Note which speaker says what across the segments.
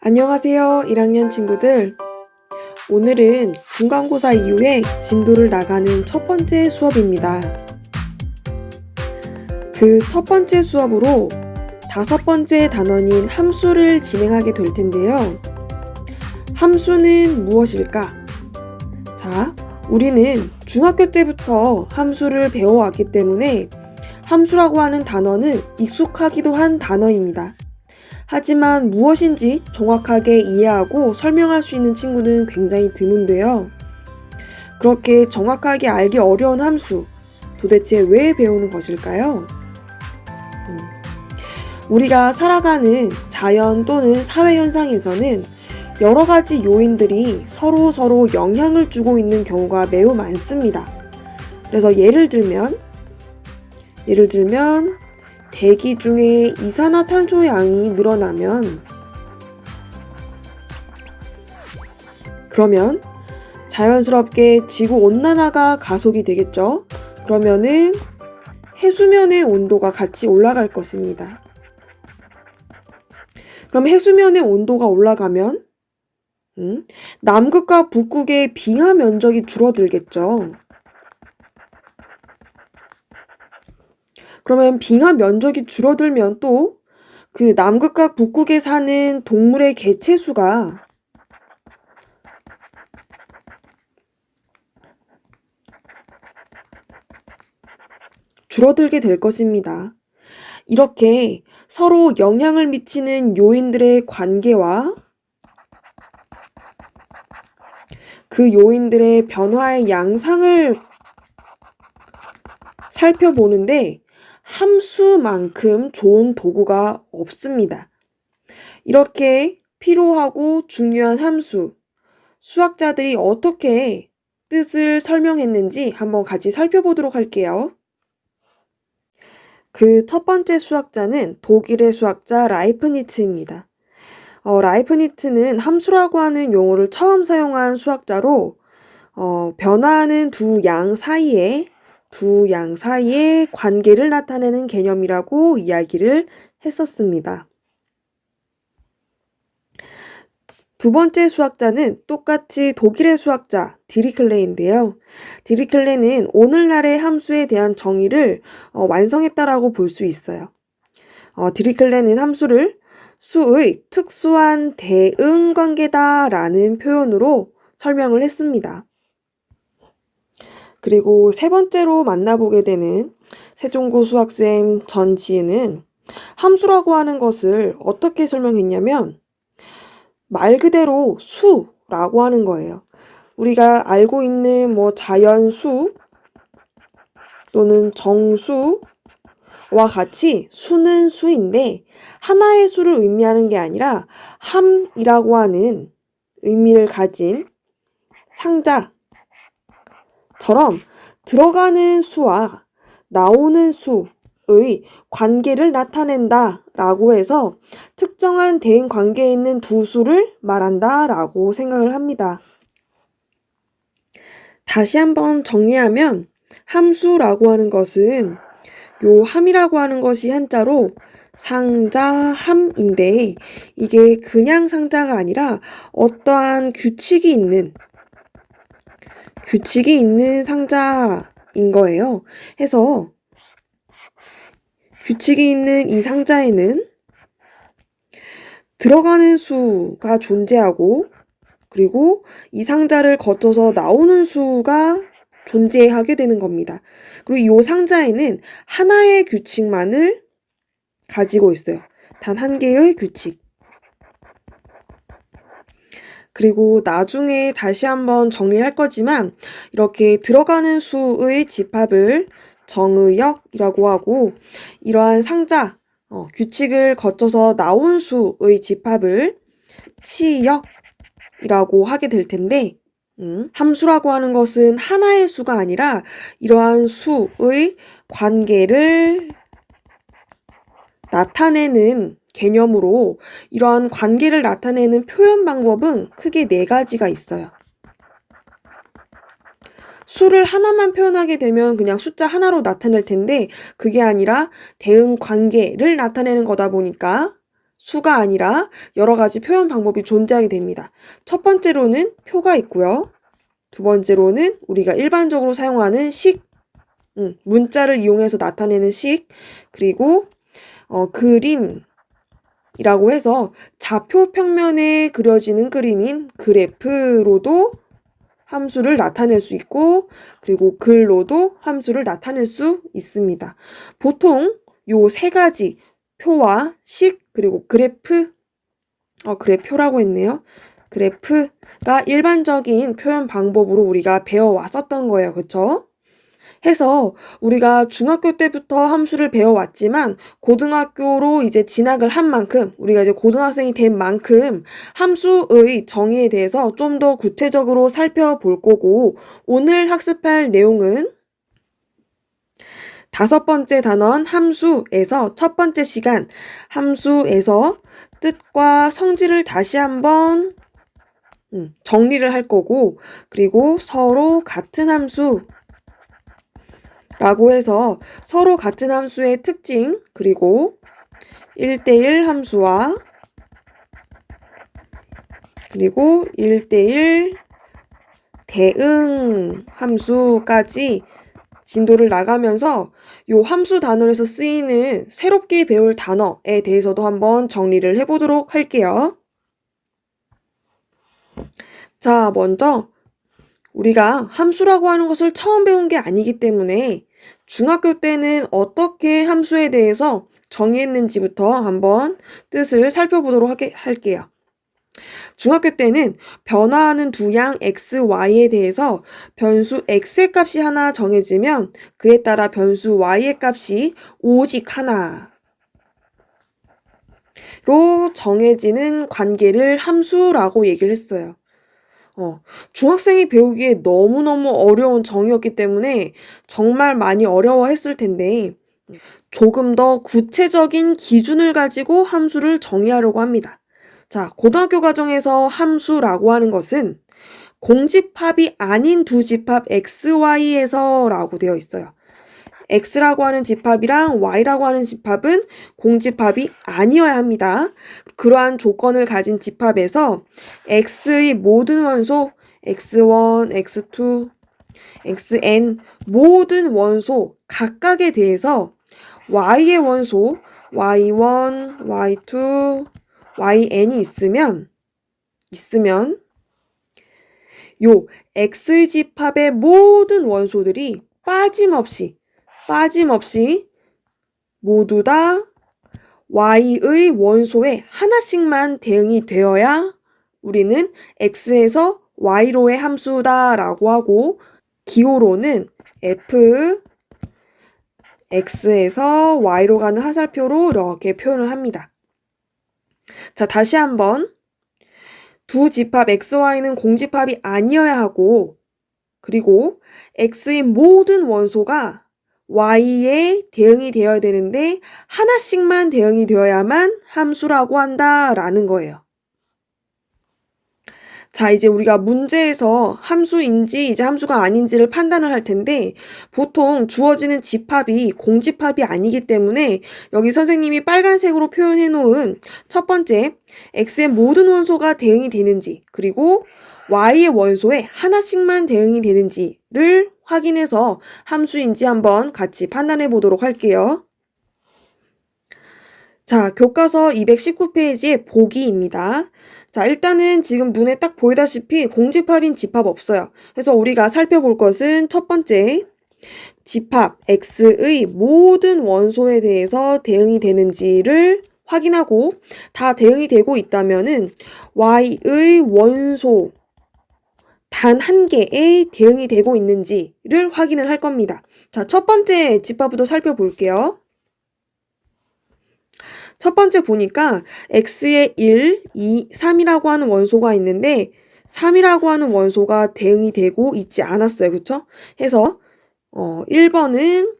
Speaker 1: 안녕하세요, 1학년 친구들. 오늘은 중간고사 이후에 진도를 나가는 첫 번째 수업입니다. 그 첫 번째 수업으로 다섯 번째 단원인 함수를 진행하게 될 텐데요. 함수는 무엇일까? 자, 우리는 중학교 때부터 함수를 배워왔기 때문에 함수라고 하는 단어는 익숙하기도 한 단어입니다. 하지만 무엇인지 정확하게 이해하고 설명할 수 있는 친구는 굉장히 드문데요. 그렇게 정확하게 알기 어려운 함수, 도대체 왜 배우는 것일까요? 우리가 살아가는 자연 또는 사회 현상에서는 여러 가지 요인들이 서로 영향을 주고 있는 경우가 매우 많습니다. 그래서 예를 들면 대기 중에 이산화탄소 양이 늘어나면 그러면 자연스럽게 지구온난화가 가속이 되겠죠. 그러면은 해수면의 온도가 같이 올라갈 것입니다. 그럼 해수면의 온도가 올라가면 남극과 북극의 빙하 면적이 줄어들겠죠. 그러면 빙하 면적이 줄어들면 또 그 남극과 북극에 사는 동물의 개체수가 줄어들게 될 것입니다. 이렇게 서로 영향을 미치는 요인들의 관계와 그 요인들의 변화의 양상을 살펴보는데 함수만큼 좋은 도구가 없습니다. 이렇게 필요하고 중요한 함수, 수학자들이 어떻게 뜻을 설명했는지 한번 같이 살펴보도록 할게요. 그 첫 번째 수학자는 독일의 수학자 라이프니츠입니다. 라이프니츠는 함수라고 하는 용어를 처음 사용한 수학자로 변화하는 두 양 사이에 관계를 나타내는 개념이라고 이야기를 했었습니다. 두 번째 수학자는 똑같이 독일의 수학자 디리클레인데요. 디리클레는 오늘날의 함수에 대한 정의를 완성했다라고 볼 수 있어요. 디리클레는 함수를 수의 특수한 대응 관계다라는 표현으로 설명을 했습니다. 그리고 세 번째로 만나보게 되는 세종고 수학쌤 전지은은 함수라고 하는 것을 어떻게 설명했냐면 말 그대로 수라고 하는 거예요. 우리가 알고 있는 자연수 또는 정수와 같이 수는 수인데 하나의 수를 의미하는 게 아니라 함이라고 하는 의미를 가진 상자처럼 들어가는 수와 나오는 수의 관계를 나타낸다 라고 해서 특정한 대응 관계에 있는 두 수를 말한다 라고 생각을 합니다. 다시 한번 정리하면 함수라고 하는 것은 요 함이라고 하는 것이 한자로 상자함인데 이게 그냥 상자가 아니라 어떠한 규칙이 있는 상자인 거예요. 해서 규칙이 있는 이 상자에는 들어가는 수가 존재하고 그리고 이 상자를 거쳐서 나오는 수가 존재하게 되는 겁니다. 그리고 이 상자에는 하나의 규칙만을 가지고 있어요. 단 한 개의 규칙. 그리고 나중에 다시 한번 정리할 거지만 이렇게 들어가는 수의 집합을 정의역이라고 하고 이러한 상자, 규칙을 거쳐서 나온 수의 집합을 치역이라고 하게 될 텐데 함수라고 하는 것은 하나의 수가 아니라 이러한 수의 관계를 나타내는 개념으로 이러한 관계를 나타내는 표현 방법은 크게 네 가지가 있어요. 수를 하나만 표현하게 되면 그냥 숫자 하나로 나타낼 텐데 그게 아니라 대응 관계를 나타내는 거다 보니까 수가 아니라 여러 가지 표현 방법이 존재하게 됩니다. 첫 번째로는 표가 있고요. 두 번째로는 우리가 일반적으로 사용하는 식, 문자를 이용해서 나타내는 식, 그리고 그림이라고 해서 좌표 평면에 그려지는 그림인 그래프로도 함수를 나타낼 수 있고, 그리고 글로도 함수를 나타낼 수 있습니다. 보통 요 세 가지, 표와 식, 그리고 그래프, 그래표라고 했네요. 그래프가 일반적인 표현 방법으로 우리가 배워왔었던 거예요. 그쵸? 해서 우리가 중학교 때부터 함수를 배워왔지만 고등학교로 이제 진학을 한 만큼, 우리가 이제 고등학생이 된 만큼 함수의 정의에 대해서 좀 더 구체적으로 살펴볼 거고, 오늘 학습할 내용은 5번째 단원 함수에서 첫 번째 시간 함수에서 뜻과 성질을 다시 한번 정리를 할 거고, 그리고 서로 같은 함수 라고 해서 서로 같은 함수의 특징, 그리고 1대1 함수와 그리고 1대1 대응 함수까지 진도를 나가면서 요 함수 단원에서 쓰이는 새롭게 배울 단어에 대해서도 한번 정리를 해보도록 할게요. 자, 먼저 우리가 함수라고 하는 것을 처음 배운 게 아니기 때문에 중학교 때는 어떻게 함수에 대해서 정의했는지부터 한번 뜻을 살펴보도록 할게요. 중학교 때는 변화하는 두 양 x, y에 대해서 변수 x의 값이 하나 정해지면 그에 따라 변수 y의 값이 오직 하나로 정해지는 관계를 함수라고 얘기를 했어요. 중학생이 배우기에 너무너무 어려운 정의였기 때문에 정말 많이 어려워했을 텐데 조금 더 구체적인 기준을 가지고 함수를 정의하려고 합니다. 자, 고등학교 과정에서 함수라고 하는 것은 공집합이 아닌 두 집합 x, y에서 라고 되어 있어요. x라고 하는 집합이랑 y라고 하는 집합은 공집합이 아니어야 합니다. 그러한 조건을 가진 집합에서 x의 모든 원소, x1, x2, xn 모든 원소 각각에 대해서 y의 원소, y1, y2, yn이 있으면 요 x의 집합의 모든 원소들이 빠짐없이 모두 다 y의 원소에 하나씩만 대응이 되어야 우리는 x에서 y로의 함수다라고 하고, 기호로는 f x에서 y로 가는 하살표로 이렇게 표현을 합니다. 자, 다시 한번 두 집합 x, y는 공집합이 아니어야 하고, 그리고 x의 모든 원소가 y에 대응이 되어야 되는데 하나씩만 대응이 되어야만 함수라고 한다라는 거예요. 자, 이제 우리가 문제에서 함수인지 이제 함수가 아닌지를 판단을 할 텐데, 보통 주어지는 집합이 공집합이 아니기 때문에 여기 선생님이 빨간색으로 표현해 놓은 첫 번째 x의 모든 원소가 대응이 되는지, 그리고 y의 원소에 하나씩만 대응이 되는지를 확인해서 함수인지 한번 같이 판단해 보도록 할게요. 자, 교과서 219페이지의 보기입니다. 자, 일단은 지금 눈에 딱 보이다시피 공집합인 집합 없어요. 그래서 우리가 살펴볼 것은 첫 번째, 집합 x의 모든 원소에 대해서 대응이 되는지를 확인하고, 다 대응이 되고 있다면은 y의 원소 단 한 개에 대응이 되고 있는지를 확인을 할 겁니다. 자, 첫 번째 집합부터 살펴볼게요. 첫 번째 보니까 x에 1, 2, 3이라고 하는 원소가 있는데 3이라고 하는 원소가 대응이 되고 있지 않았어요. 그쵸? 해서 1번은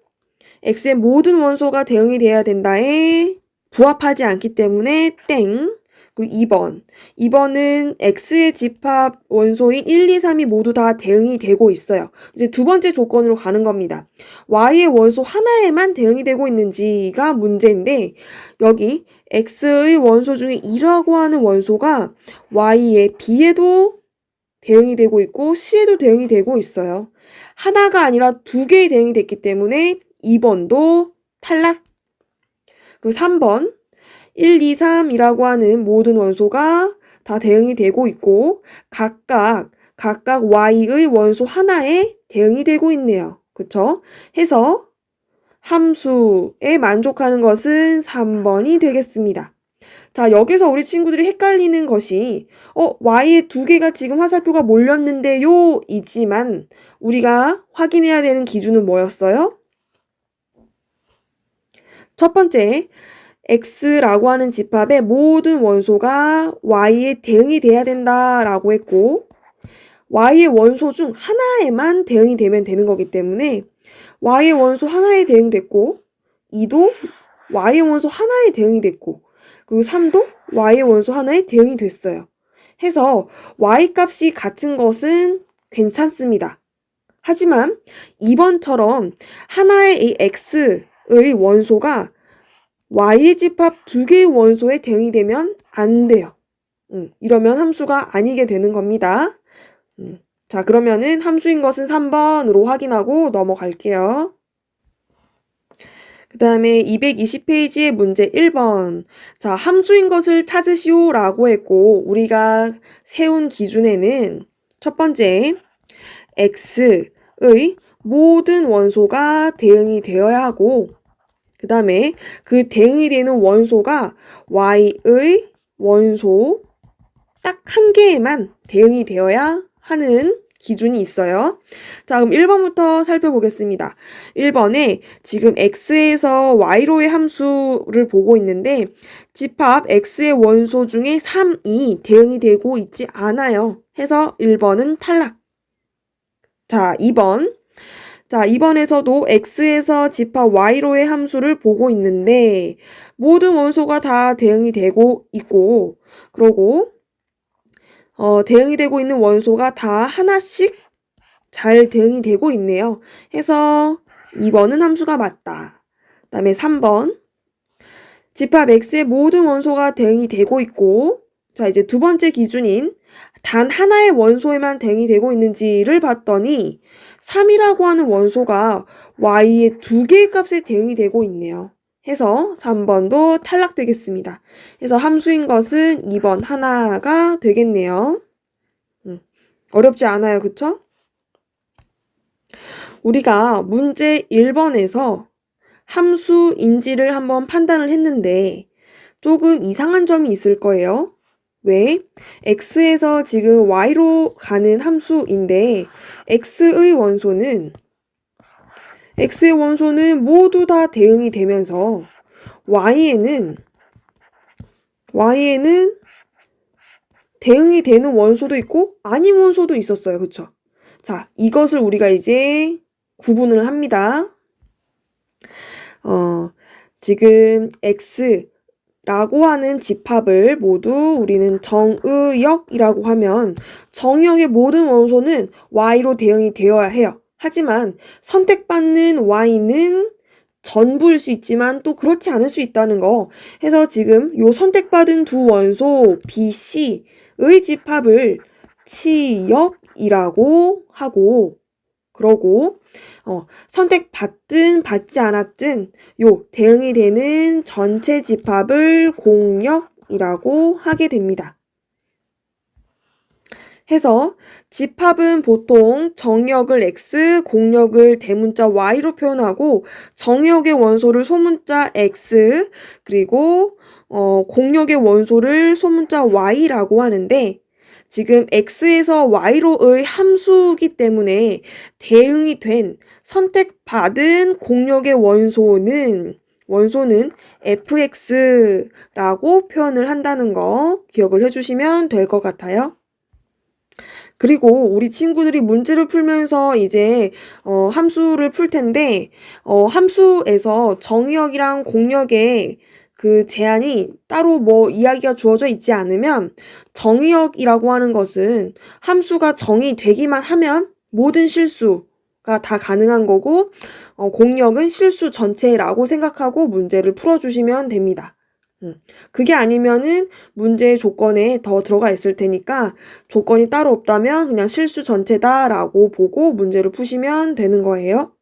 Speaker 1: x의 모든 원소가 대응이 돼야 된다에 부합하지 않기 때문에 땡. 그리고 2번. 2번은 X의 집합 원소인 1, 2, 3이 모두 다 대응이 되고 있어요. 이제 두 번째 조건으로 가는 겁니다. Y의 원소 하나에만 대응이 되고 있는지가 문제인데 여기 X의 원소 중에 2라고 하는 원소가 Y의 B에도 대응이 되고 있고 C에도 대응이 되고 있어요. 하나가 아니라 두 개의 대응이 됐기 때문에 2번도 탈락. 그리고 3번 1, 2, 3이라고 하는 모든 원소가 다 대응이 되고 있고 각각 Y의 원소 하나에 대응이 되고 있네요. 그쵸? 해서 함수에 만족하는 것은 3번이 되겠습니다. 자, 여기서 우리 친구들이 헷갈리는 것이 Y에 두 개가 지금 화살표가 몰렸는데요 이지만 우리가 확인해야 되는 기준은 뭐였어요? 첫 번째, X라고 하는 집합의 모든 원소가 Y에 대응이 돼야 된다라고 했고 Y의 원소 중 하나에만 대응이 되면 되는 거기 때문에 Y의 원소 하나에 대응됐고 2도 Y의 원소 하나에 대응이 됐고 그리고 3도 Y의 원소 하나에 대응이 됐어요. 해서 Y 값이 같은 것은 괜찮습니다. 하지만 2번처럼 하나의 이 X의 원소가 Y의 집합 두 개의 원소에 대응이 되면 안 돼요. 이러면 함수가 아니게 되는 겁니다. 자, 그러면은 함수인 것은 3번으로 확인하고 넘어갈게요. 그 다음에 220페이지의 문제 1번. 자, 함수인 것을 찾으시오 라고 했고 우리가 세운 기준에는 첫 번째 X의 모든 원소가 대응이 되어야 하고 그 다음에 그 대응이 되는 원소가 Y의 원소 딱 한 개에만 대응이 되어야 하는 기준이 있어요. 자, 그럼 1번부터 살펴보겠습니다. 1번에 지금 X에서 Y로의 함수를 보고 있는데 집합 X의 원소 중에 3이 대응이 되고 있지 않아요. 해서 1번은 탈락. 자, 2번. 자, 2번에서도 X에서 집합 Y로의 함수를 보고 있는데 모든 원소가 다 대응이 되고 있고 그러고 대응이 되고 있는 원소가 다 하나씩 잘 대응이 되고 있네요. 해서 2번은 함수가 맞다. 그 다음에 3번. 집합 X의 모든 원소가 대응이 되고 있고 자, 이제 두 번째 기준인 단 하나의 원소에만 대응이 되고 있는지를 봤더니 3이라고 하는 원소가 Y의 두 개의 값에 대응이 되고 있네요. 해서 3번도 탈락되겠습니다. 해서 함수인 것은 2번 하나가 되겠네요. 어렵지 않아요. 그쵸? 우리가 문제 1번에서 함수인지를 한번 판단을 했는데 조금 이상한 점이 있을 거예요. 왜? X에서 지금 Y로 가는 함수인데 X의 원소는 모두 다 대응이 되면서 Y에는 대응이 되는 원소도 있고 아닌 원소도 있었어요. 그쵸? 자, 이것을 우리가 이제 구분을 합니다. 지금 X라고 하는 집합을 모두 우리는 정의역이라고 하면 정의역의 모든 원소는 Y로 대응이 되어야 해요. 하지만 선택받는 Y는 전부일 수 있지만 또 그렇지 않을 수 있다는 거. 해서 지금 요 선택받은 두 원소 B, C의 집합을 치역이라고 하고 그러고 선택받든 받지 않았든 요 대응이 되는 전체 집합을 공역이라고 하게 됩니다. 해서 집합은 보통 정역을 X, 공역을 대문자 Y로 표현하고 정역의 원소를 소문자 X 그리고 공역의 원소를 소문자 Y라고 하는데 지금 X에서 Y로의 함수이기 때문에 대응이 된 선택받은 공역의 원소는 fx라고 표현을 한다는 거 기억을 해주시면 될 것 같아요. 그리고 우리 친구들이 문제를 풀면서 이제 함수를 풀 텐데 함수에서 정의역이랑 공역의 그 제한이 따로 뭐 이야기가 주어져 있지 않으면 정의역이라고 하는 것은 함수가 정의되기만 하면 모든 실수가 다 가능한 거고 공역은 실수 전체라고 생각하고 문제를 풀어주시면 됩니다. 그게 아니면은 문제의 조건에 더 들어가 있을 테니까 조건이 따로 없다면 그냥 실수 전체다라고 보고 문제를 푸시면 되는 거예요.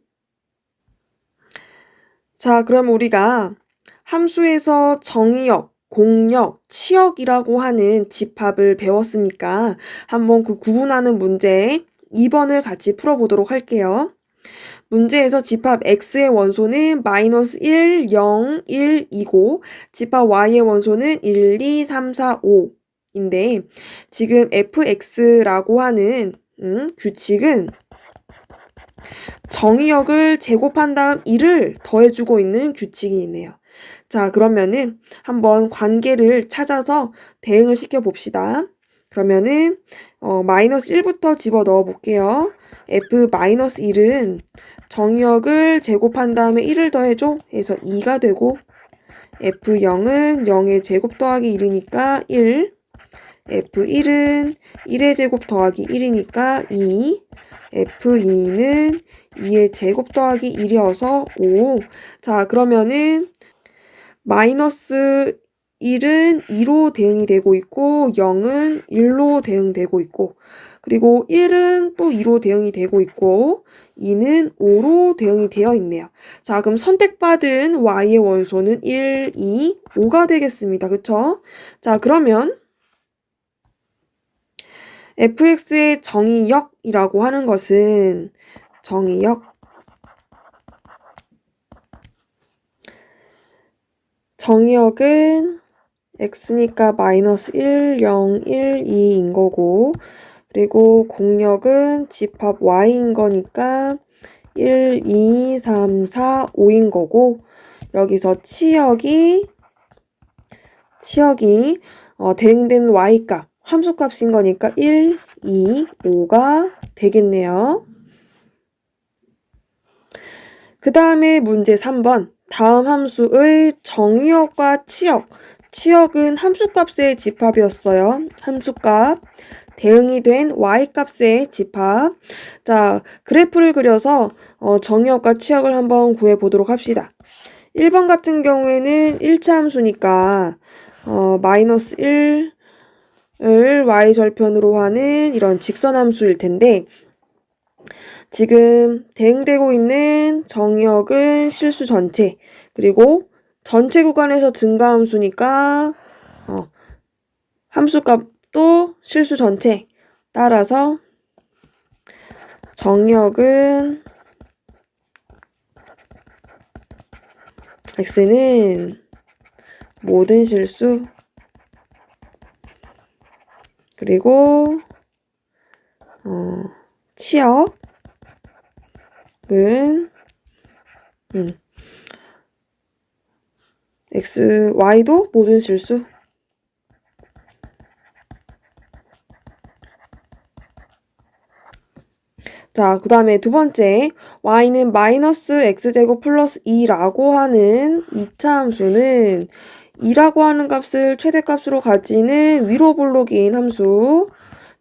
Speaker 1: 자, 그럼 우리가 함수에서 정의역, 공역, 치역이라고 하는 집합을 배웠으니까 한번 그 구분하는 문제 2번을 같이 풀어보도록 할게요. 문제에서 집합 x의 원소는 마이너스 1, 0, 1, 2고 집합 y의 원소는 1, 2, 3, 4, 5인데 지금 fx라고 하는 규칙은 정의역을 제곱한 다음 1을 더해주고 있는 규칙이 있네요. 자, 그러면은 한번 관계를 찾아서 대응을 시켜봅시다. 그러면은 마이너스 1부터 집어 넣어 볼게요. f-1은 정의역을 제곱한 다음에 1을 더해줘 해서 2가 되고 f0은 0의 제곱 더하기 1이니까 1 f1은 1의 제곱 더하기 1이니까 2 f2는 2의 제곱 더하기 1이어서 5 자 그러면은 마이너스 1은 2로 대응이 되고 있고 0은 1로 대응되고 있고 그리고 1은 또 2로 대응이 되고 있고 2는 5로 대응이 되어 있네요. 자, 그럼 선택받은 y의 원소는 1, 2, 5가 되겠습니다. 그쵸? 자, 그러면 fx의 정의역이라고 하는 것은 정의역은 x니까 마이너스 1, 0, 1, 2인 거고 그리고 공역은 집합 y인 거니까 1, 2, 3, 4, 5인 거고 여기서 치역이 대응된 y값 함수값인 거니까 1, 2, 5가 되겠네요. 그 다음에 문제 3번 다음 함수의 정의역과 치역은 함수값의 집합이었어요. 함수값 대응이 된 y값의 집합. 자, 그래프를 그려서 정의역과 치역을 한번 구해보도록 합시다. 1번 같은 경우에는 1차 함수니까 마이너스 1을 y절편으로 하는 이런 직선함수일 텐데 지금 대응되고 있는 정의역은 실수 전체 그리고 전체 구간에서 증가함수니까 함수값도 실수 전체 따라서 정의역은 x는 모든 실수 그리고 치역은 x, y도 모든 실수 자, 그 다음에 두 번째 y는 마이너스 x제곱 플러스 2라고 하는 2차 함수는 2라고 하는 값을 최대값으로 가지는 위로 볼록인 함수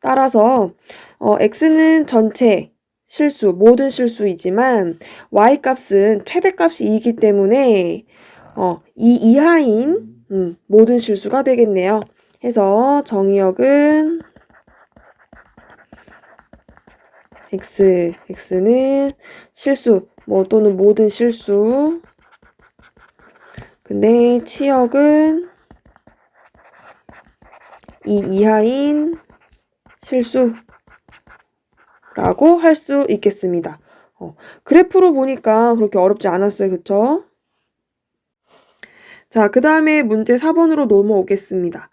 Speaker 1: 따라서 x는 전체 실수, 모든 실수이지만 y값은 최대값이 2이기 때문에 2 이하인 모든 실수가 되겠네요. 해서 정의역은 x는 실수, 또는 모든 실수. 근데 치역은 2 이하인 실수라고 할 수 있겠습니다. 그래프로 보니까 그렇게 어렵지 않았어요. 그쵸? 자, 그 다음에 문제 4번으로 넘어오겠습니다.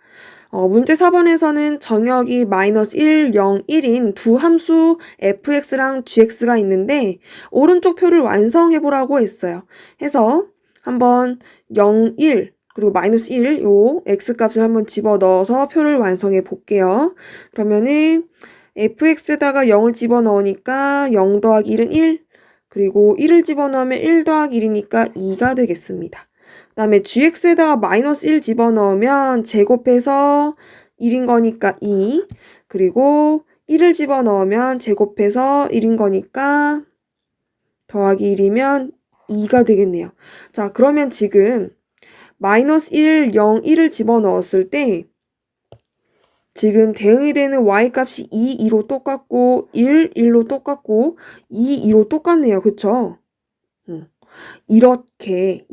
Speaker 1: 문제 4번에서는 정역이 마이너스 1, 0, 1인 두 함수 fx랑 gx가 있는데 오른쪽 표를 완성해보라고 했어요. 해서 한번 0, 1 그리고 마이너스 1 요 x값을 한번 집어넣어서 표를 완성해 볼게요. 그러면은 fx에다가 0을 집어넣으니까 0 더하기 1은 1 그리고 1을 집어넣으면 1 더하기 1이니까 2가 되겠습니다. 그 그다음에 gx에다가 마이너스 1 집어넣으면 제곱해서 1인 거니까 2. 그리고 1을 집어넣으면 제곱해서 1인 거니까 더하기 1이면 2가 되겠네요. 자, 그러면 지금 마이너스 1, 0, 1을 집어넣었을 때 지금 대응이 되는 y값이 2, 2로 똑같고 1, 1로 똑같고 2, 2로 똑같네요. 그쵸? 이렇게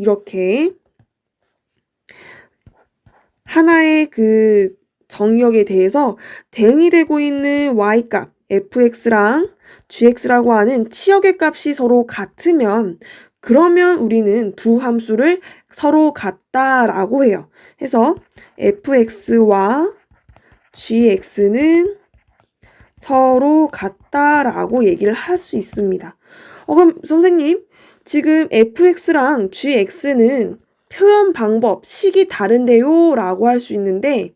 Speaker 1: 하나의 그 정의역에 대해서 대응이 되고 있는 y값 fx랑 gx라고 하는 치역의 값이 서로 같으면 그러면 우리는 두 함수를 서로 같다라고 해요. 해서 fx와 gx는 서로 같다라고 얘기를 할 수 있습니다. 그럼 선생님, 지금 fx랑 gx는 표현 방법, 식이 다른데요? 라고 할 수 있는데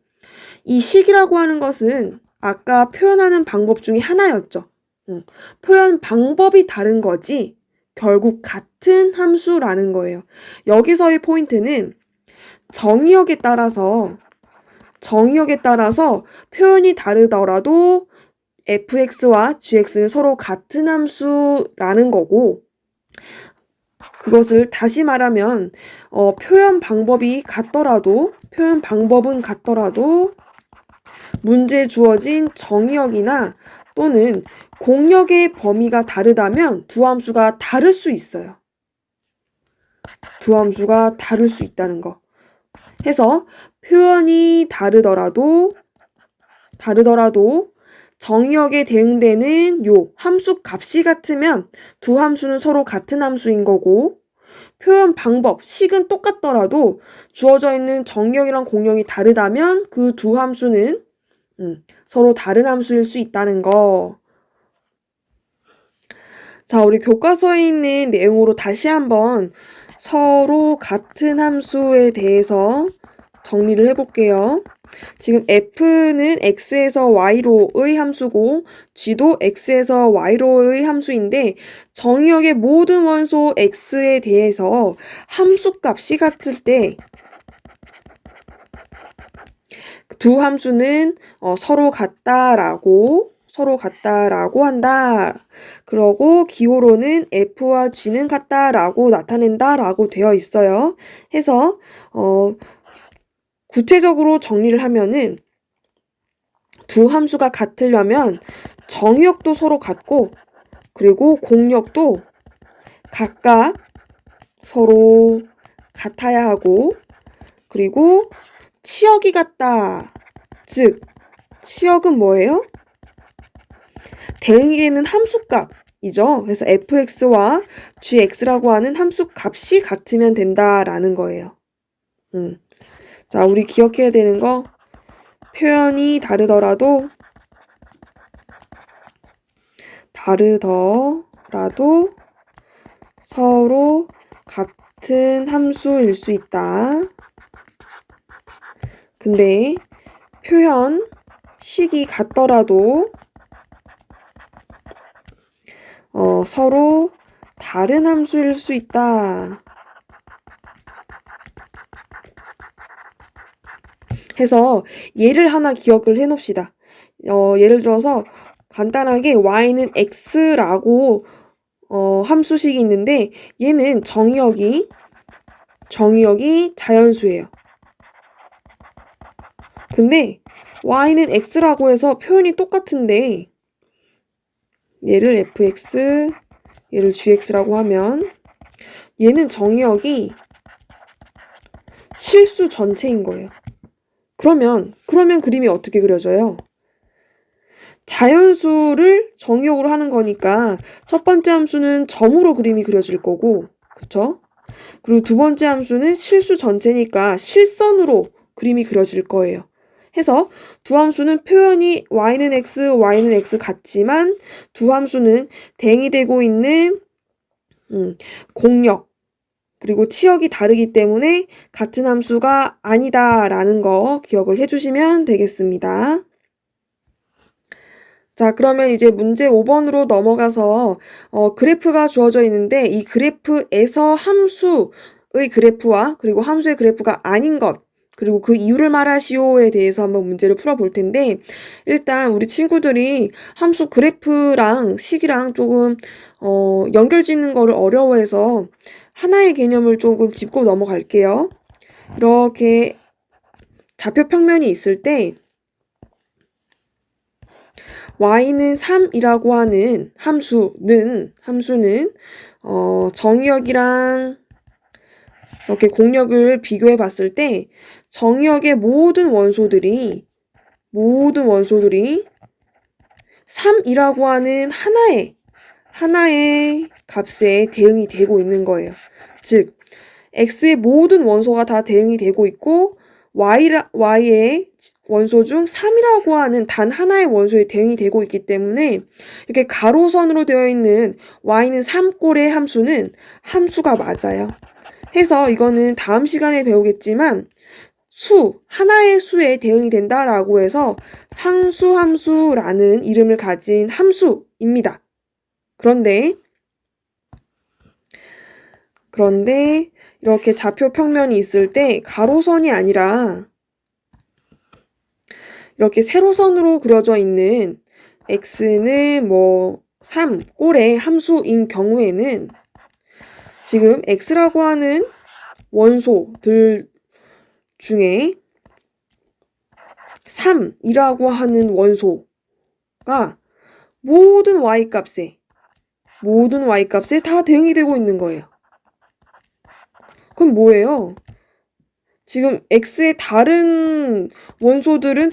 Speaker 1: 이 식이라고 하는 것은 아까 표현하는 방법 중에 하나였죠. 표현 방법이 다른 거지 결국 같은 함수라는 거예요. 여기서의 포인트는 정의역에 따라서 표현이 다르더라도 fx와 gx는 서로 같은 함수라는 거고 그것을 다시 말하면 표현 방법은 같더라도 문제에 주어진 정의역이나 또는 공역의 범위가 다르다면 두 함수가 다를 수 있어요. 두 함수가 다를 수 있다는 거. 해서 표현이 다르더라도 정의역에 대응되는 요 함수 값이 같으면 두 함수는 서로 같은 함수인 거고 표현 방법, 식은 똑같더라도 주어져 있는 정의역이랑 공역이 다르다면 그 두 함수는 서로 다른 함수일 수 있다는 거. 자, 우리 교과서에 있는 내용으로 다시 한번 서로 같은 함수에 대해서 정리를 해볼게요. 지금 f는 x에서 y로의 함수고 g도 x에서 y로의 함수인데 정의역의 모든 원소 x에 대해서 함수값이 같을 때 두 함수는 서로 같다라고 한다. 그러고 기호로는 f와 g는 같다라고 나타낸다라고 되어 있어요. 해서 구체적으로 정리를 하면은 두 함수가 같으려면 정의역도 서로 같고 그리고 공역도 각각 서로 같아야 하고 그리고 치역이 같다. 즉 치역은 뭐예요? 대응이 되는 함수값이죠. 그래서 fx와 gx라고 하는 함수값이 같으면 된다라는 거예요. 자, 우리 기억해야 되는 거 표현이 다르더라도 서로 같은 함수일 수 있다. 근데 표현 식이 같더라도 서로 다른 함수일 수 있다. 해서 예를 하나 기억을 해놓읍시다. 예를 들어서 간단하게 y는 x라고 함수식이 있는데 얘는 정의역이 자연수예요. 근데 y는 x라고 해서 표현이 똑같은데 얘를 fx, 얘를 gx라고 하면 얘는 정의역이 실수 전체인 거예요. 그러면 그림이 어떻게 그려져요? 자연수를 정의역으로 하는 거니까 첫 번째 함수는 점으로 그림이 그려질 거고, 그쵸? 그리고 두 번째 함수는 실수 전체니까 실선으로 그림이 그려질 거예요. 해서 두 함수는 표현이 y는 x 같지만 두 함수는 대응이 되고 있는 공역 그리고 치역이 다르기 때문에 같은 함수가 아니다라는 거 기억을 해주시면 되겠습니다. 자, 그러면 이제 문제 5번으로 넘어가서 그래프가 주어져 있는데 이 그래프에서 함수 그래프와 그리고 함수의 그래프가 아닌 것, 그리고 그 이유를 말하시오에 대해서 한번 문제를 풀어볼 텐데, 일단 우리 친구들이 함수 그래프랑 식이랑 조금 연결 짓는 거를 어려워해서 하나의 개념을 조금 짚고 넘어갈게요. 이렇게 좌표 평면이 있을 때 y는 3이라고 하는 함수는 정의역이랑 이렇게 공역을 비교해 봤을 때 정의역의 모든 원소들이 3이라고 하는 하나의 값에 대응이 되고 있는 거예요. 즉 x의 모든 원소가 다 대응이 되고 있고 y의 원소 중 3이라고 하는 단 하나의 원소에 대응이 되고 있기 때문에 이렇게 가로선으로 되어 있는 y는 3꼴의 함수가 맞아요. 해서 이거는 다음 시간에 배우겠지만 하나의 수에 대응이 된다라고 해서 상수함수라는 이름을 가진 함수입니다. 그런데 이렇게 좌표 평면이 있을 때 가로선이 아니라 이렇게 세로선으로 그려져 있는 x는 3꼴의 함수인 경우에는 지금 x라고 하는 원소들 중에 3이라고 하는 원소가 모든 y값에 다 대응이 되고 있는 거예요. 그럼 뭐예요? 지금 x의 다른 원소들은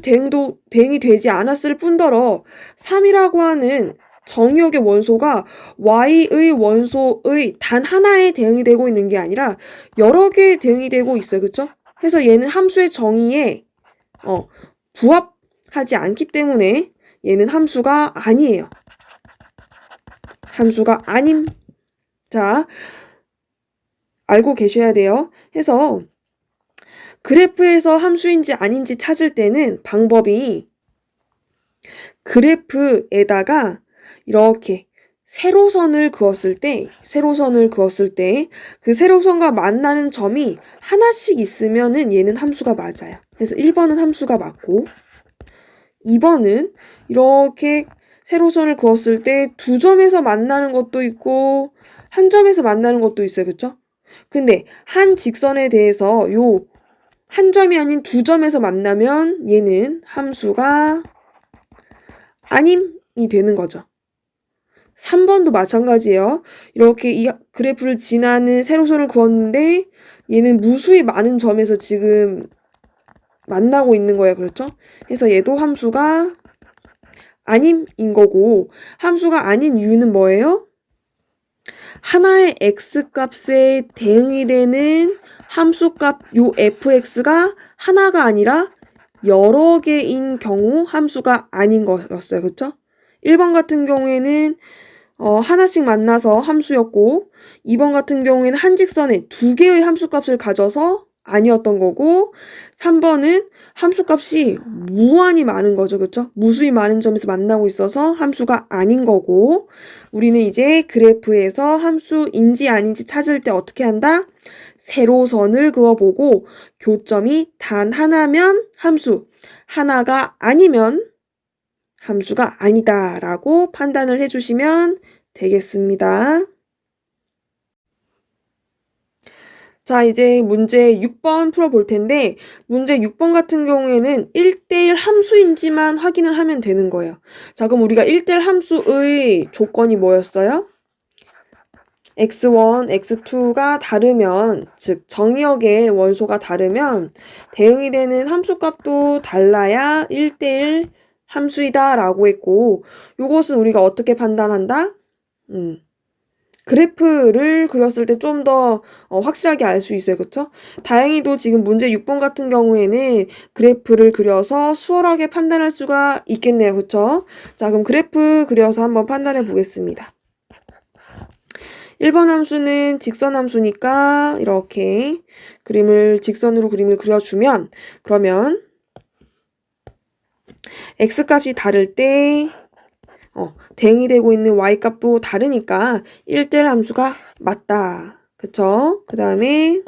Speaker 1: 대응이 되지 않았을 뿐더러 3이라고 하는 정의역의 원소가 y의 원소의 단 하나에 대응이 되고 있는 게 아니라 여러 개에 대응이 되고 있어요. 그쵸? 그래서 얘는 함수의 정의에 부합하지 않기 때문에 얘는 함수가 아니에요. 함수가 아님. 자, 알고 계셔야 돼요. 해서 그래프에서 함수인지 아닌지 찾을 때는 방법이 그래프에다가 이렇게 세로선을 그었을 때 그 세로선과 만나는 점이 하나씩 있으면은 얘는 함수가 맞아요. 그래서 1번은 함수가 맞고 2번은 이렇게 세로선을 그었을 때 두 점에서 만나는 것도 있고 한 점에서 만나는 것도 있어요. 그쵸? 근데 한 직선에 대해서 요 한 점이 아닌 두 점에서 만나면 얘는 함수가 아님이 되는 거죠. 3번도 마찬가지예요. 이렇게 이 그래프를 지나는 세로선을 그었는데 얘는 무수히 많은 점에서 지금 만나고 있는 거예요. 그렇죠? 그래서 얘도 함수가 아님인 거고, 함수가 아닌 이유는 뭐예요? 하나의 x값에 대응이 되는 함수값 요 fx가 하나가 아니라 여러 개인 경우 함수가 아닌 거였어요. 그렇죠? 1번 같은 경우에는 하나씩 만나서 함수였고 2번 같은 경우에는 한 직선에 두 개의 함수값을 가져서 아니었던 거고 3번은 함수값이 무한히 많은 거죠. 그렇죠? 무수히 많은 점에서 만나고 있어서 함수가 아닌 거고 우리는 이제 그래프에서 함수인지 아닌지 찾을 때 어떻게 한다? 세로선을 그어보고 교점이 단 하나면 함수, 하나가 아니면 함수가 아니다 라고 판단을 해주시면 되겠습니다. 자, 이제 문제 6번 풀어볼 텐데 문제 6번 같은 경우에는 1대1 함수인지만 확인을 하면 되는 거예요. 자, 그럼 우리가 1대1 함수의 조건이 뭐였어요? x1, x2가 다르면, 즉 정의역의 원소가 다르면 대응이 되는 함수값도 달라야 1대1 함수이다 라고 했고 요것은 우리가 어떻게 판단한다? 그래프를 그렸을 때 좀 더 확실하게 알 수 있어요. 그쵸? 다행히도 지금 문제 6번 같은 경우에는 그래프를 그려서 수월하게 판단할 수가 있겠네요. 그쵸? 자, 그럼 그래프 그려서 한번 판단해 보겠습니다. 1번 함수는 직선 함수니까 이렇게 직선으로 그림을 그려주면 그러면 x값이 다를 때 대응이 되고 있는 y값도 다르니까 1대1 함수가 맞다 그쵸? 그 다음에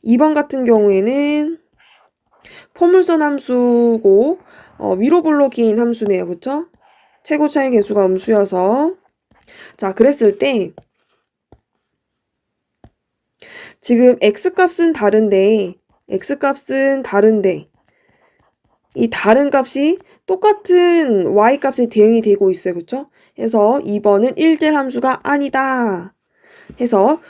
Speaker 1: 2번 같은 경우에는 포물선 함수고 위로 볼록인 함수네요. 그쵸? 최고 차이 개수가 음수여서 자, 그랬을 때 지금 x값은 다른데 이 다른 값이 똑같은 y값에 대응이 되고 있어요. 그쵸? 그래서 2번은 1대1 함수가 아니다. 해서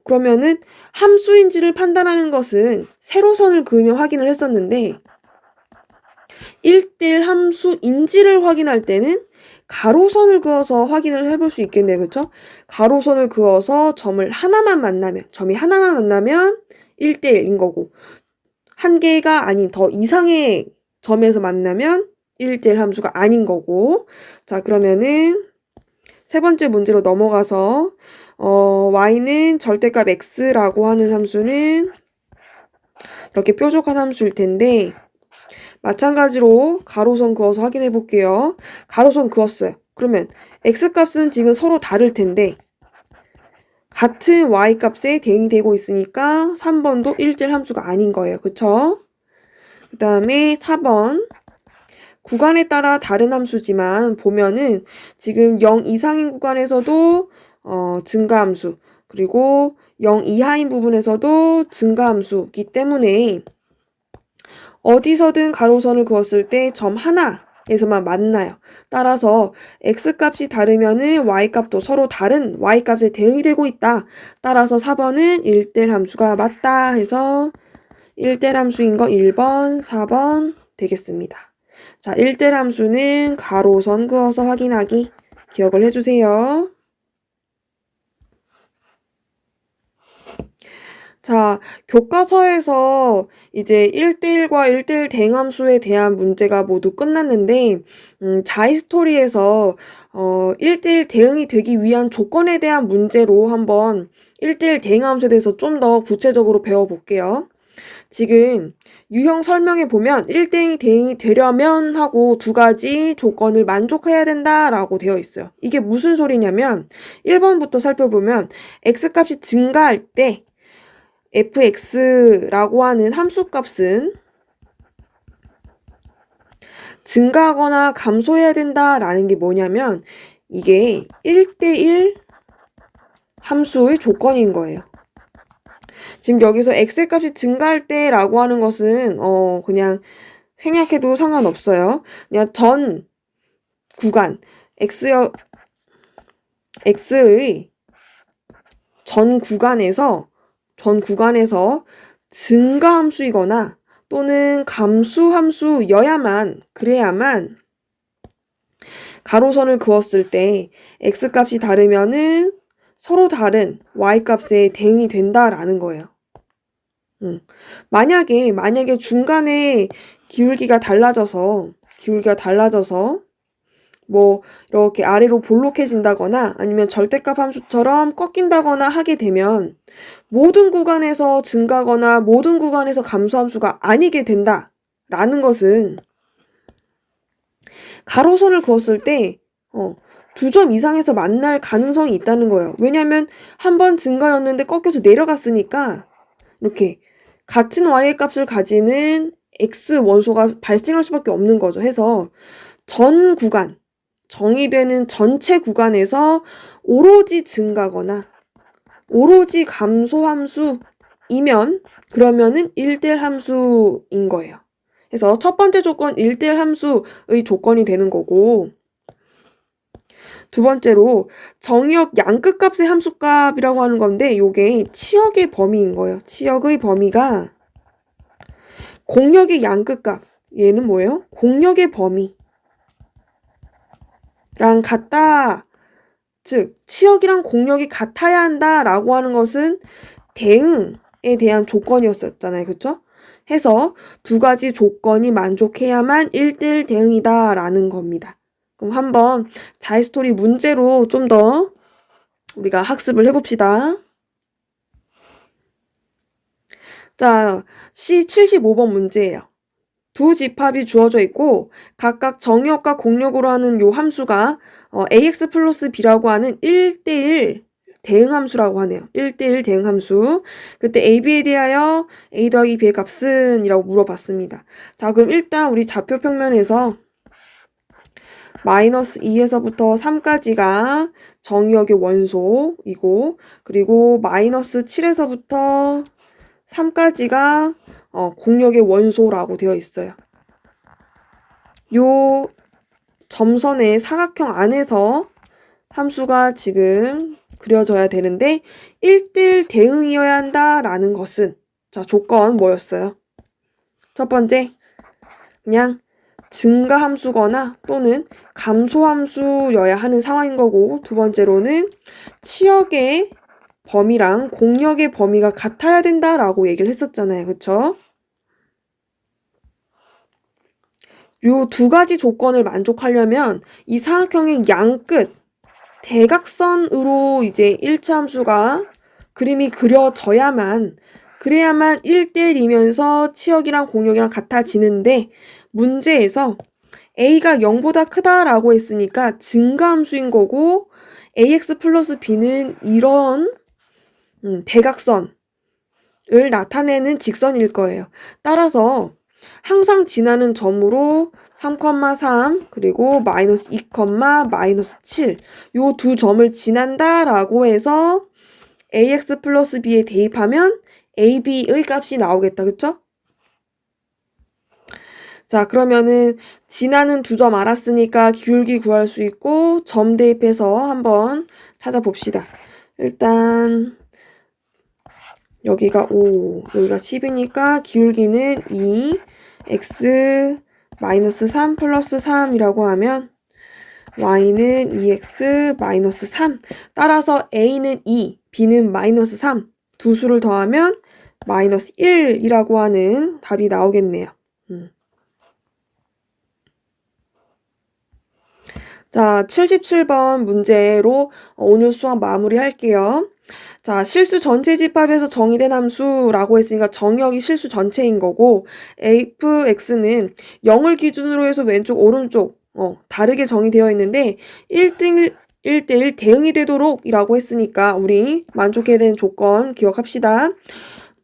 Speaker 1: 그러면은 함수인지를 판단하는 것은 세로선을 그으며 확인을 했었는데 1대1 함수인지를 확인할 때는 가로선을 그어서 확인을 해볼 수 있겠네요. 그쵸? 가로선을 그어서 점이 하나만 만나면 1대1인 거고 한 개가 아닌 더 이상의 점에서 만나면 1대1 함수가 아닌 거고 자 그러면은 세 번째 문제로 넘어가서 y는 절대값 x라고 하는 함수는 이렇게 뾰족한 함수일 텐데 마찬가지로 가로선 그어서 확인해 볼게요. 가로선 그었어요. 그러면 x값은 지금 서로 다를 텐데 같은 y값에 대응이 되고 있으니까 3번도 1대1 함수가 아닌 거예요. 그쵸? 그 다음에 4번 구간에 따라 다른 함수지만 보면은 지금 0 이상인 구간에서도 증가함수 그리고 0 이하인 부분에서도 증가함수이기 때문에 어디서든 가로선을 그었을 때 점 하나에서만 만나요. 따라서 x값이 다르면은 y값도 서로 다른 y값에 대응이 되고 있다. 따라서 4번은 1대1 함수가 맞다 해서 1대1 함수인 거 1번, 4번 되겠습니다. 자, 1대1 함수는 가로선 그어서 확인하기 기억을 해주세요. 자, 교과서에서 이제 1대1과 1대1 대응함수에 대한 문제가 모두 끝났는데 자이스토리에서 1대1 대응이 되기 위한 조건에 대한 문제로 한번 1대1 대응함수에 대해서 좀 더 구체적으로 배워볼게요. 지금 유형 설명에 보면 1대1 대응이 되려면 하고 두 가지 조건을 만족해야 된다라고 되어 있어요. 이게 무슨 소리냐면 1번부터 살펴보면 x값이 증가할 때 fx라고 하는 함수값은 증가하거나 감소해야 된다라는 게 뭐냐면 이게 1대1 함수의 조건인 거예요. 지금 여기서 x값이 증가할 때라고 하는 것은 그냥 생략해도 상관없어요. 그냥 전 구간 x의 전 구간에서 증가함수이거나 또는 감수함수여야만 그래야만 가로선을 그었을 때 x값이 다르면은 서로 다른 y값에 대응이 된다라는 거예요. 만약에 중간에 기울기가 달라져서 뭐 이렇게 아래로 볼록해진다거나 아니면 절대값 함수처럼 꺾인다거나 하게 되면 모든 구간에서 증가하거나 모든 구간에서 감소함수가 아니게 된다라는 것은 가로선을 그었을 때 2점 이상에서 만날 가능성이 있다는 거예요. 왜냐하면 한 번 증가였는데 꺾여서 내려갔으니까 이렇게 같은 y의 값을 가지는 x 원소가 발생할 수밖에 없는 거죠. 해서 전 구간, 정의되는 전체 구간에서 오로지 증가거나 오로지 감소함수이면 그러면은 1대1 함수인 거예요. 그래서 첫 번째 조건 1대1 함수의 조건이 되는 거고 두 번째로 정의역 양끝값의 함수값이라고 하는 건데 요게 치역의 범위인 거예요. 치역의 범위가 공역의 양끝값 얘는 뭐예요? 공역의 범위랑 같다. 즉 치역이랑 공역이 같아야 한다라고 하는 것은 대응에 대한 조건이었었잖아요. 그쵸? 해서 두 가지 조건이 만족해야만 1대1 대응이다라는 겁니다. 그럼 한번 자이스토리 문제로 좀 더 우리가 학습을 해봅시다. 자, C75번 문제예요. 두 집합이 주어져 있고 각각 정의역과 공역으로 하는 요 함수가 ax 플러스 b라고 하는 1대1 대응함수라고 하네요. 1대1 대응함수. 그때 AB에 대하여 A 더하기 B의 값은? 이라고 물어봤습니다. 자, 그럼 일단 우리 좌표 평면에서 마이너스 2에서부터 3까지가 정의역의 원소이고, 그리고 마이너스 7에서부터 3까지가 공역의 원소라고 되어 있어요. 요 점선의 사각형 안에서 함수가 지금 그려져야 되는데 1대1 대응이어야 한다라는 것은, 자, 조건 뭐였어요? 첫 번째, 그냥 증가함수거나 또는 감소함수여야 하는 상황인 거고, 두 번째로는 치역의 범위랑 공역의 범위가 같아야 된다라고 얘기를 했었잖아요. 그쵸? 요 두 가지 조건을 만족하려면 이 사각형의 양끝 대각선으로 이제 일차함수가 그림이 그려져야만, 그래야만 1대1이면서 치역이랑 공역이랑 같아지는데, 문제에서 a가 0보다 크다라고 했으니까 증가함수인 거고, ax 플러스 b는 이런 대각선을 나타내는 직선일 거예요. 따라서 항상 지나는 점으로 3,3 그리고 마이너스 2, 마이너스 7 요 두 점을 지난다라고 해서 ax 플러스 b에 대입하면 ab의 값이 나오겠다. 그쵸? 자, 그러면은 지나는 두 점 알았으니까 기울기 구할 수 있고 점 대입해서 한번 찾아봅시다. 일단 여기가 5, 여기가 10이니까 기울기는 2, x 마이너스 3 플러스 3이라고 하면 y는 2x 마이너스 3. 따라서 a는 2, b는 마이너스 3. 두 수를 더하면 마이너스 1이라고 하는 답이 나오겠네요. 자, 77번 문제로 오늘 수업 마무리할게요. 자, 실수 전체 집합에서 정의된 함수라고 했으니까 정의역이 실수 전체인 거고, fx는 0을 기준으로 해서 왼쪽 오른쪽 다르게 정의되어 있는데 1대1 대응이 되도록 이라고 했으니까 우리 만족해야 되는 조건 기억합시다.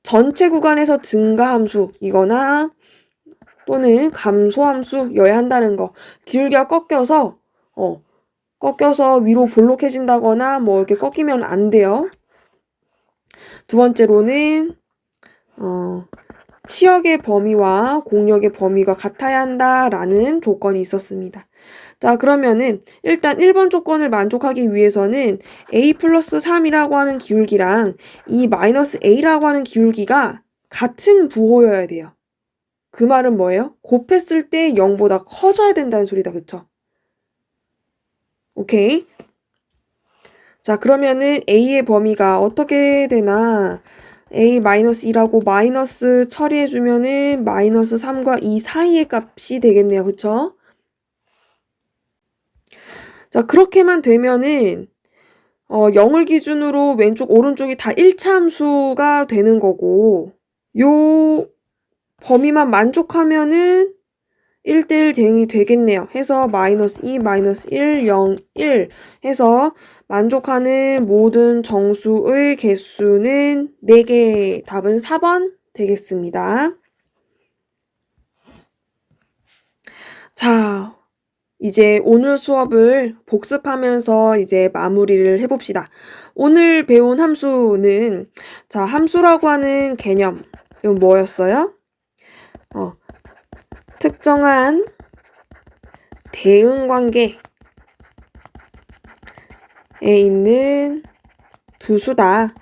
Speaker 1: 전체 구간에서 증가함수 이거나 또는 감소함수여야 한다는 거. 기울기가 꺾여서 위로 볼록해진다거나 뭐 이렇게 꺾이면 안 돼요. 두 번째로는 치역의 범위와 공역의 범위가 같아야 한다라는 조건이 있었습니다. 자, 그러면은 일단 1번 조건을 만족하기 위해서는 a 플러스 3이라고 하는 기울기랑 이 마이너스 a라고 하는 기울기가 같은 부호여야 돼요. 그 말은 뭐예요? 곱했을 때 0보다 커져야 된다는 소리다. 그쵸? 오케이. 자, 그러면은 a의 범위가 어떻게 되나? a-2라고 마이너스 처리해주면은 마이너스 3과 2 사이의 값이 되겠네요. 그쵸? 자, 그렇게만 되면은 0을 기준으로 왼쪽 오른쪽이 다 1차 함수가 되는 거고, 요 범위만 만족하면은 1대1 대응이 되겠네요. 해서 마이너스 2, 마이너스 1, 0, 1 해서 만족하는 모든 정수의 개수는 4개. 답은 4번 되겠습니다. 자, 이제 오늘 수업을 복습하면서 이제 마무리를 해봅시다. 오늘 배운 함수는, 자, 함수라고 하는 개념, 이건 뭐였어요? 특정한 대응 관계에 있는 두 수다.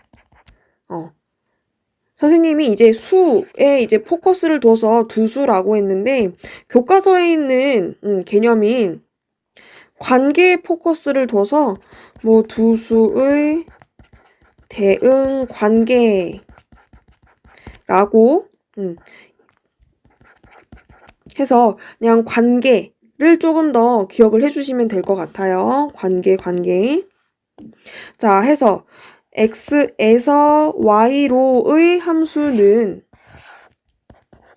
Speaker 1: 선생님이 이제 수에 이제 포커스를 둬서 두 수라고 했는데, 교과서에 있는 개념이 관계에 포커스를 둬서 뭐 두 수의 대응 관계라고 해서 그냥 관계를 조금 더 기억을 해주시면 될 것 같아요. 관계. 자, 해서 x에서 y로의 함수는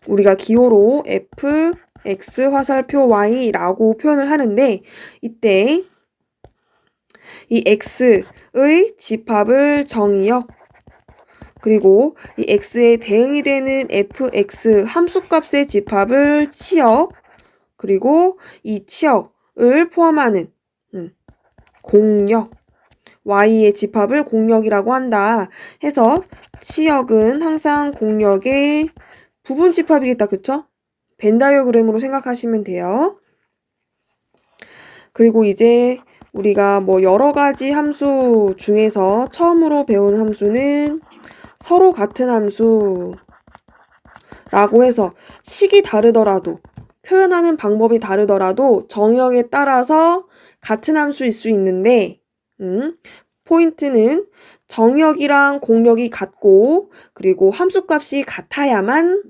Speaker 1: 우리가 기호로 f, x 화살표 y라고 표현을 하는데, 이때 이 x의 집합을 정의역, 그리고 이 x에 대응이 되는 fx 함수값의 집합을 치역, 그리고 이 치역을 포함하는 공역, y의 집합을 공역이라고 한다 해서 치역은 항상 공역의 부분 집합이겠다. 그쵸? 벤 다이어그램으로 생각하시면 돼요. 그리고 이제 우리가 뭐 여러 가지 함수 중에서 처음으로 배운 함수는 서로 같은 함수라고 해서 식이 다르더라도 표현하는 방법이 다르더라도 정의역에 따라서 같은 함수일 수 있는데 포인트는 정의역이랑 공역이 같고 그리고 함수값이 같아야만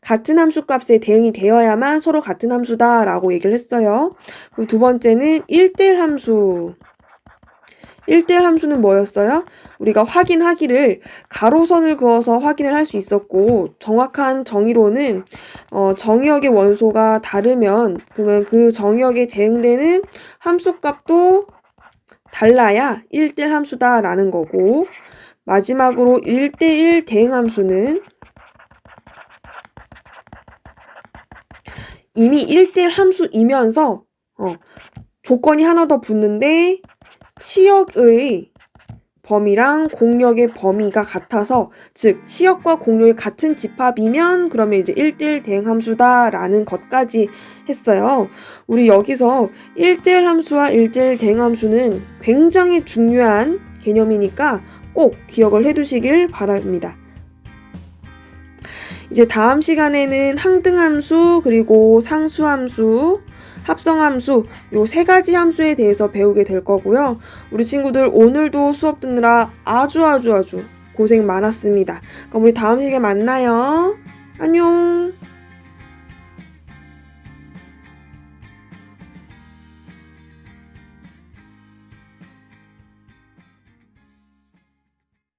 Speaker 1: 같은 함수값에 대응이 되어야만 서로 같은 함수다 라고 얘기를 했어요. 그리고 두 번째는 1대1 함수. 1대1 함수는 뭐였어요? 우리가 확인하기를 가로선을 그어서 확인을 할 수 있었고 정확한 정의로는 정의역의 원소가 다르면 그러면 그 정의역에 대응되는 함수값도 달라야 1대1 함수다 라는 거고 마지막으로 1대1 대응함수는 이미 1대1 함수이면서 조건이 하나 더 붙는데 치역의 범위랑 공역의 범위가 같아서 즉 치역과 공역이 같은 집합이면 그러면 이제 1대1 대응함수다 라는 것까지 했어요. 우리 여기서 1대1 함수와 1대1 대응함수는 굉장히 중요한 개념이니까 꼭 기억을 해두시길 바랍니다. 이제 다음 시간에는 항등함수 그리고 상수함수 합성함수 요 세 가지 함수에 대해서 배우게 될 거고요. 우리 친구들 오늘도 수업 듣느라 아주 고생 많았습니다. 그럼 우리 다음 시간에 만나요. 안녕.